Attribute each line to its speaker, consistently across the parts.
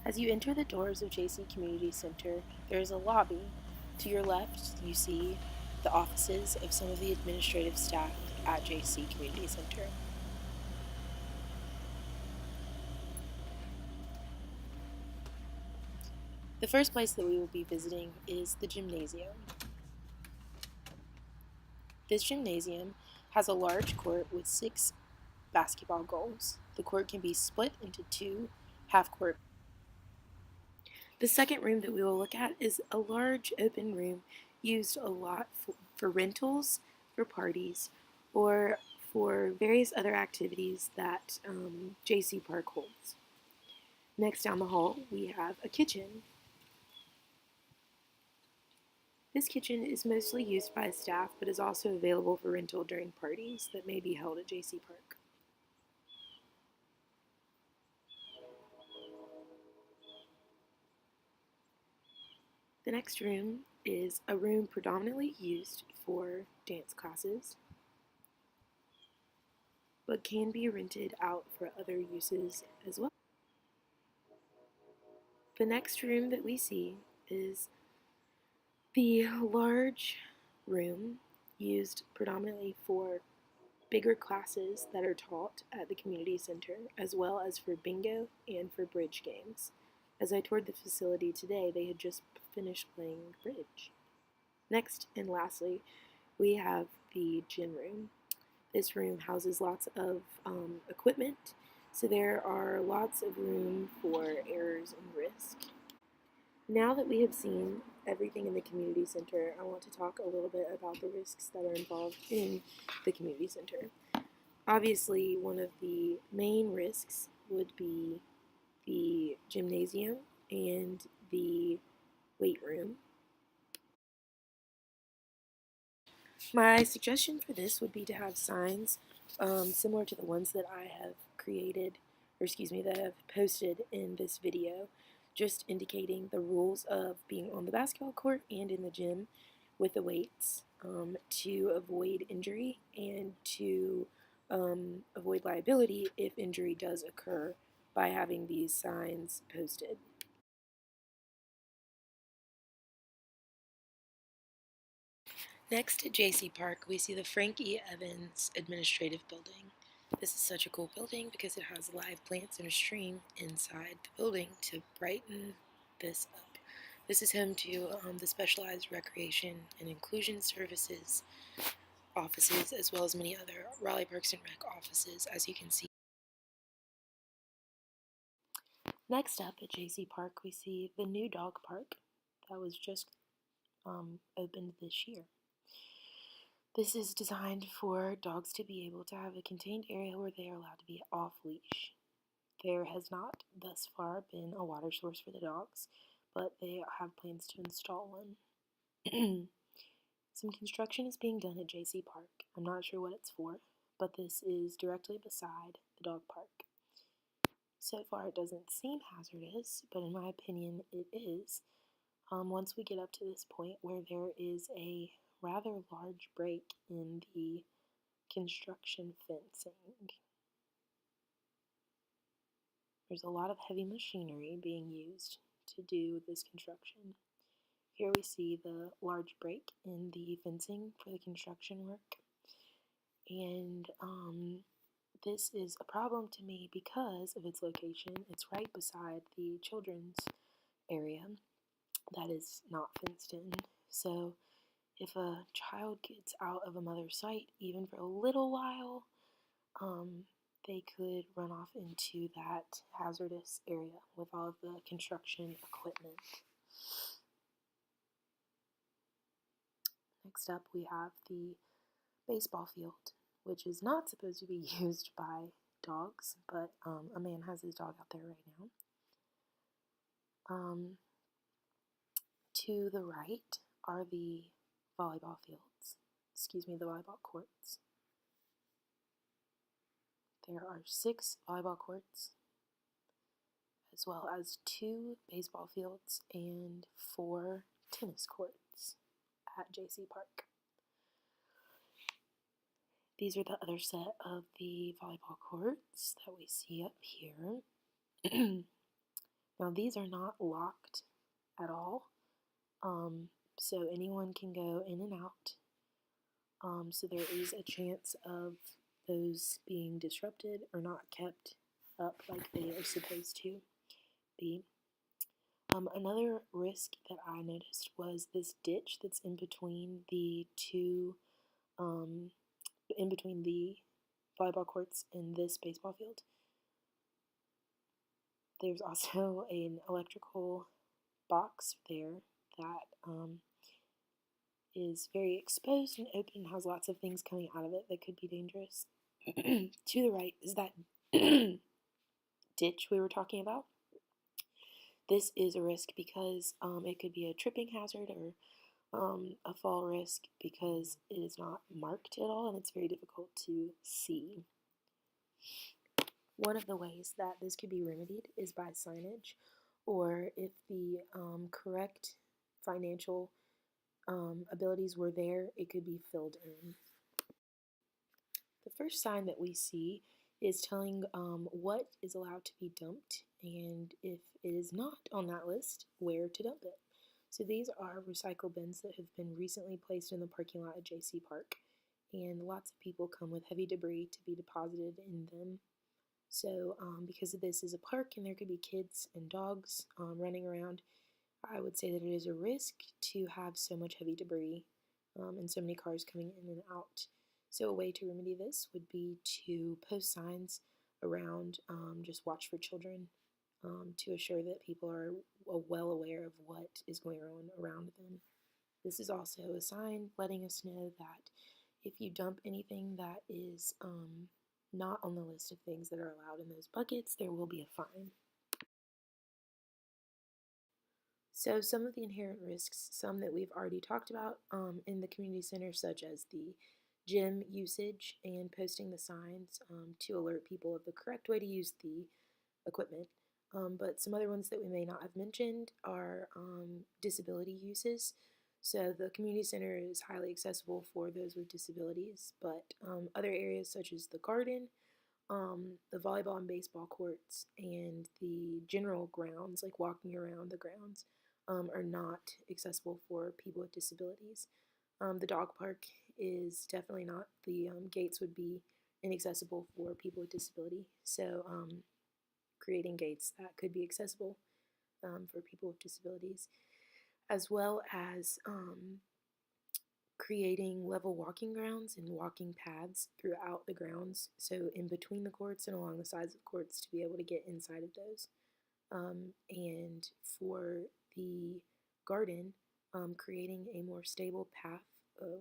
Speaker 1: As you enter the doors of JC Community Center, there is a lobby. To your left, you see the offices of some of the administrative staff at JC Community Center. The first place that we will be visiting is the gymnasium. This gymnasium has a large court with 6 basketball goals. The court can be split into 2 half-court. The second room that we will look at is a large open room used a lot for rentals, for parties, or for various other activities that JC Park holds. Next down the hall, we have a kitchen. This kitchen is mostly used by staff, but is also available for rental during parties that may be held at JC Park. The next room is a room predominantly used for dance classes, but can be rented out for other uses as well. The next room that we see is the large room used predominantly for bigger classes that are taught at the community center, as well as for bingo and for bridge games. As I toured the facility today, they had just finished playing bridge. Next and lastly, we have the gym room. This room houses lots of equipment, so there are lots of room for errors and risk. Now that we have seen everything in the community center, I want to talk a little bit about the risks that are involved in the community center. Obviously, one of the main risks would be the gymnasium and the weight room. My suggestion for this would be to have signs similar to the ones that I have created, or excuse me, that I have posted in this video, just indicating the rules of being on the basketball court and in the gym with the weights to avoid injury and to avoid liability if injury does occur by having these signs posted. Next at JC Park, we see the Frank E. Evans Administrative Building. This is such a cool building because it has live plants and a stream inside the building to brighten this up. This is home to the Specialized Recreation and Inclusion Services offices, as well as many other Raleigh Parks and Rec offices, as you can see. Next up at JC Park, we see the new dog park that was just opened this year. This is designed for dogs to be able to have a contained area where they are allowed to be off leash. There has not thus far been a water source for the dogs, but they have plans to install one. Some construction is being done at JC Park. I'm not sure what it's for, but this is directly beside the dog park. So far it doesn't seem hazardous, but in my opinion it is. Once we get up to this point where there is a rather large break in the construction fencing. There's a lot of heavy machinery being used to do this construction. Here we see the large break in the fencing for the construction work. And this is a problem to me because of its location. It's right beside the children's area that is not fenced in. So if a child gets out of a mother's sight, even for a little while, they could run off into that hazardous area with all of the construction equipment. Next up, we have the baseball field, which is not supposed to be used by dogs, but a man has his dog out there right now. To the right are the volleyball fields, the volleyball courts. There are 6 volleyball courts, as well as 2 baseball fields and 4 tennis courts at JC Park. These are the other set of the volleyball courts that we see up here. Now, these are not locked at all, so anyone can go in and out. So there is a chance of those being disrupted or not kept up like they are supposed to be. Another risk that I noticed was this ditch that's in between the two, in between the volleyball courts and this baseball field. There's also an electrical box there that is very exposed and open and has lots of things coming out of it that could be dangerous. To the right is that ditch we were talking about. This is a risk because it could be a tripping hazard or a fall risk because it is not marked at all and it's very difficult to see. One of the ways that this could be remedied is by signage, or if the correct financial abilities were there, it could be filled in. The first sign that we see is telling what is allowed to be dumped, and if it is not on that list, where to dump it. So these are recycle bins that have been recently placed in the parking lot at JC Park, and lots of people come with heavy debris to be deposited in them. So because this is a park and there could be kids and dogs running around, I would say that it is a risk to have so much heavy debris and so many cars coming in and out. So a way to remedy this would be to post signs around just watch for children to assure that people are well aware of what is going on around them. This is also a sign letting us know that if you dump anything that is not on the list of things that are allowed in those buckets, there will be a fine. So some of the inherent risks, some that we've already talked about in the community center, such as the gym usage and posting the signs to alert people of the correct way to use the equipment. But some other ones that we may not have mentioned are disability uses. So the community center is highly accessible for those with disabilities, but other areas such as the garden, the volleyball and baseball courts, and the general grounds, like walking around the grounds, are not accessible for people with disabilities. The dog park is definitely not. The gates would be inaccessible for people with disability. So creating gates that could be accessible for people with disabilities, as well as creating level walking grounds and walking paths throughout the grounds, so in between the courts and along the sides of the courts to be able to get inside of those. And for the garden, creating a more stable path,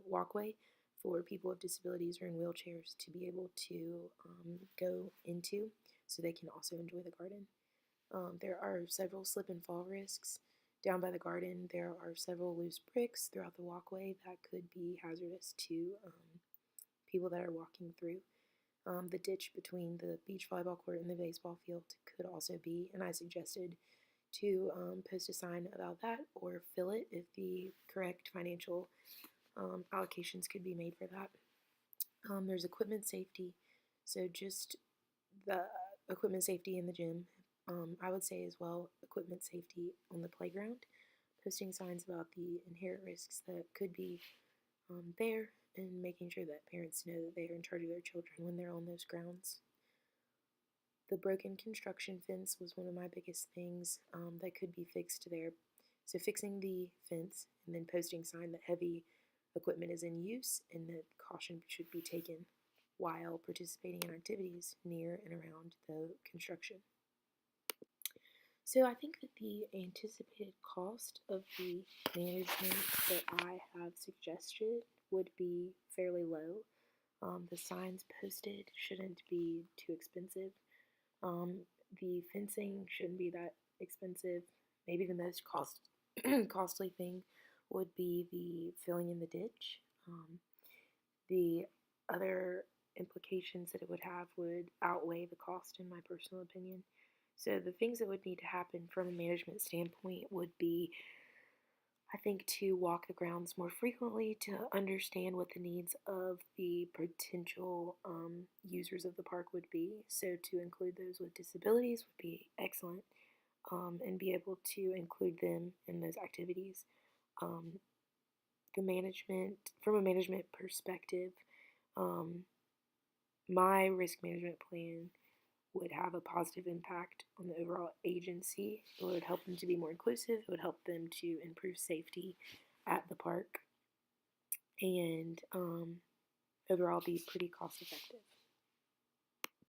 Speaker 1: walkway for people with disabilities or in wheelchairs to be able to go into so they can also enjoy the garden. There are several slip and fall risks. Down by the garden, there are several loose bricks throughout the walkway that could be hazardous to people that are walking through. The ditch between the beach volleyball court and the baseball field could also be, and I suggested to post a sign about that or fill it if the correct financial allocations could be made for that. There's equipment safety, so just the equipment safety in the gym. I would say as well equipment safety on the playground, posting signs about the inherent risks that could be there, and making sure that parents know that they are in charge of their children when they're on those grounds. The broken construction fence was one of my biggest things that could be fixed there. So fixing the fence and then posting sign that heavy equipment is in use and that caution should be taken while participating in activities near and around the construction. So I think that the anticipated cost of the management that I have suggested would be fairly low. The signs posted shouldn't be too expensive. The fencing shouldn't be that expensive. Maybe the most costly thing would be the filling in the ditch. The other implications that it would have would outweigh the cost, in my personal opinion. So the things that would need to happen from a management standpoint would be, I think, to walk the grounds more frequently to understand what the needs of the potential users of the park would be. So to include those with disabilities would be excellent. and be able to include them in those activities. Um, from a management perspective, um, my risk management plan would have a positive impact on the overall agency. It would help them to be more inclusive. It would help them to improve safety at the park and overall be pretty cost effective.